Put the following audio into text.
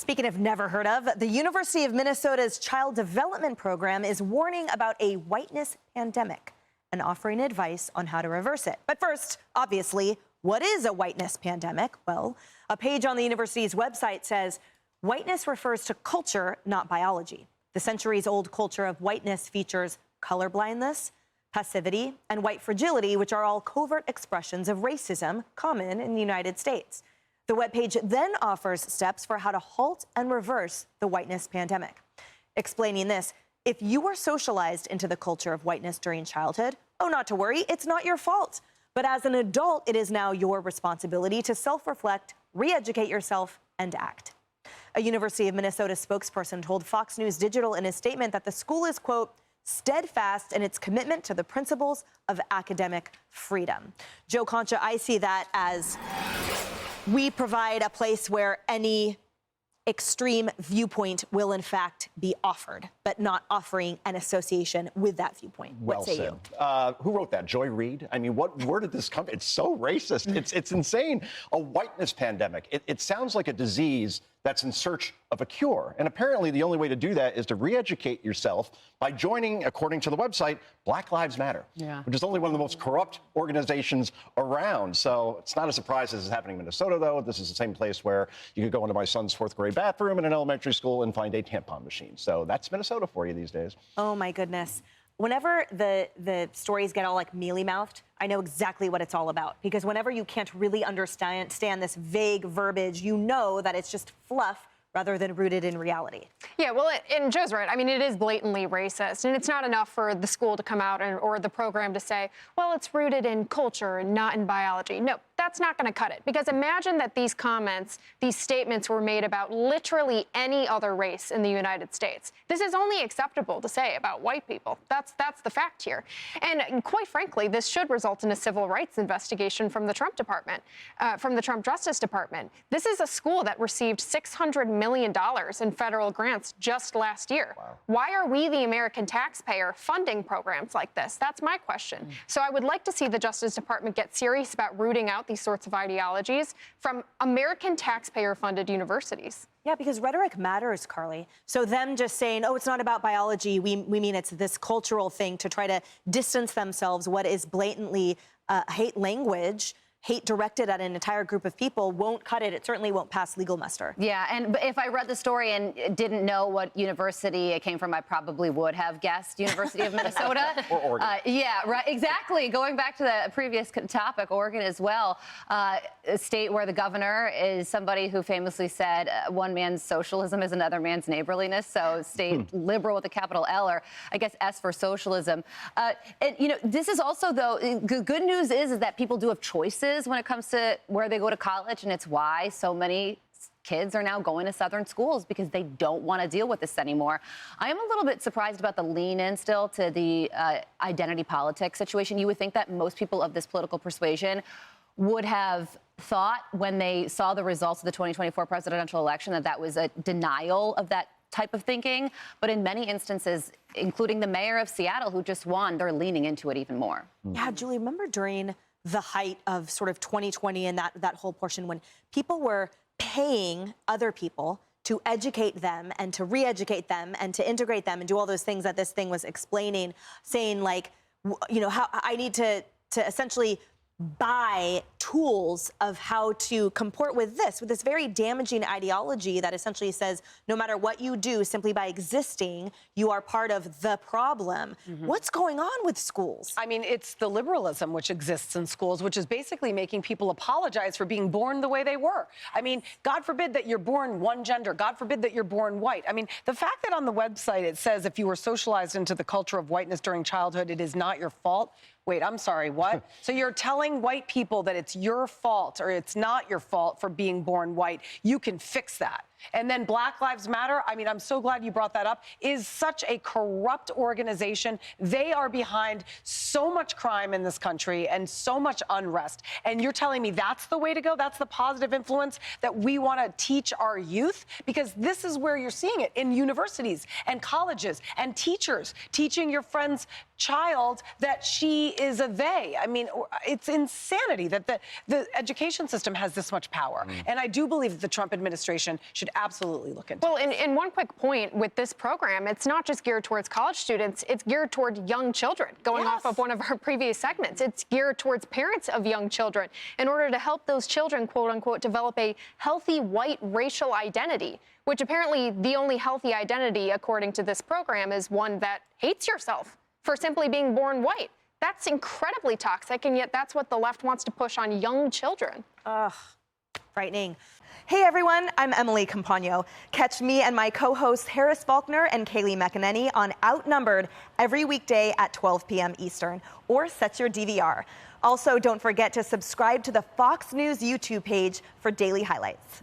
Speaking of never heard of, the University of Minnesota's Child Development Program is warning about a whiteness pandemic and offering advice on how to reverse it. But first, obviously, what is a whiteness pandemic? Well, a page on the university's website says, whiteness refers to culture, not biology. The centuries-old culture of whiteness features colorblindness, passivity, and white fragility, which are all covert expressions of racism common in the United States. The webpage then offers steps for how to halt and reverse the whiteness pandemic. Explaining this, if you were socialized into the culture of whiteness during childhood, oh, not to worry, it's not your fault. But as an adult, it is now your responsibility to self-reflect, re-educate yourself, and act. A University of Minnesota spokesperson told Fox News Digital in a statement that the school is, quote, steadfast in its commitment to the principles of academic freedom. Joe Concha, I see that as we provide a place where any extreme viewpoint will in fact be offered, but not offering an association with that viewpoint. Well what say said. you? Who wrote that? Joy Reid? I mean, where did this come? It's so racist. It's insane. A whiteness pandemic. It sounds like a disease that's in search of a cure. And apparently the only way to do that is to re-educate yourself by joining, according to the website, Black Lives Matter, which is only one of the most corrupt organizations around. So it's not a surprise this is happening in Minnesota, though. This is the same place where you could go into my son's fourth grade bathroom in an elementary school and find a tampon machine. So that's Minnesota for you these days. Oh, my goodness. Whenever the stories get all like mealy-mouthed, I know exactly what it's all about. Because whenever you can't really understand this vague verbiage, you know that it's just fluff rather than rooted in reality. Yeah, well, and Joe's right. I mean, it is blatantly racist. And it's not enough for the school to come out or the program to say, well, it's rooted in culture and not in biology. No, that's not going to cut it. Because imagine that these comments, these statements were made about literally any other race in the United States. This is only acceptable to say about white people. That's the fact here. And quite frankly, this should result in a civil rights investigation from the Trump department, from the Trump Justice Department. This is a school that received $600 million in federal grants just last year. Wow. Why are we, the American taxpayer, funding programs like this? That's my question. So I would like to see the Justice Department get serious about rooting out these sorts of ideologies from American taxpayer-funded universities. Yeah, because rhetoric matters, Carly. So them just saying, oh, it's not about biology, we mean it's this cultural thing to try to distance themselves, what is blatantly hate language, hate directed at an entire group of people, won't cut it. It certainly won't pass legal muster. Yeah, and if I read the story and didn't know what university it came from, I probably would have guessed University of Minnesota. Or Oregon. Yeah, right, exactly. Going back to the previous topic, Oregon as well, a state where the governor is somebody who famously said one man's socialism is another man's neighborliness. So state liberal with a capital L, or I guess S for socialism. And, you know, this is also, though, the good news is that people do have choices when it comes to where they go to college, and it's why so many kids are now going to Southern schools, because they don't want to deal with this anymore. I am a little bit surprised about the lean-in still to the identity politics situation. You would think that most people of this political persuasion would have thought when they saw the results of the 2024 presidential election that that was a denial of that type of thinking. But in many instances, including the mayor of Seattle, who just won, they're leaning into it even more. Yeah, Julie, remember during the height of sort of 2020 and that whole portion when people were paying other people to educate them and to re-educate them and to integrate them and do all those things that this thing was explaining, saying like, you know, how I need to essentially buy tools of how to comport with this very damaging ideology that essentially says no matter what you do, simply by existing, you are part of the problem. What's going on with schools? I mean, it's the liberalism which exists in schools, which is basically making people apologize for being born the way they were. I mean, God forbid that you're born one gender. God forbid that you're born white. I mean, the fact that on the website it says if you were socialized into the culture of whiteness during childhood, it is not your fault. Wait, I'm sorry, what? So you're telling white people that it's your fault or it's not your fault for being born white. You can fix that. And then Black Lives Matter, I mean, I'm so glad you brought that up, is such a corrupt organization. They are behind so much crime in this country and so much unrest. And you're telling me that's the way to go? That's the positive influence that we want to teach our youth? Because this is where you're seeing it in universities and colleges and teachers teaching your friend's child that she is a they. I mean, it's insanity that the education system has this much power. And I do believe that the Trump administration should should absolutely look into. Well, and one quick point with this program, it's not just geared towards college students, it's geared toward young children. Going off of one of our previous segments, it's geared towards parents of young children in order to help those children, quote unquote, develop a healthy white racial identity, which apparently the only healthy identity, according to this program, is one that hates yourself for simply being born white. That's incredibly toxic, and yet that's what the left wants to push on young children. Ugh, frightening. Hey everyone, I'm Emily Campagno. Catch me and my co-hosts Harris Faulkner and Kaylee McEnany on Outnumbered every weekday at 12 p.m. Eastern, or set your DVR. Also, don't forget to subscribe to the Fox News YouTube page for daily highlights.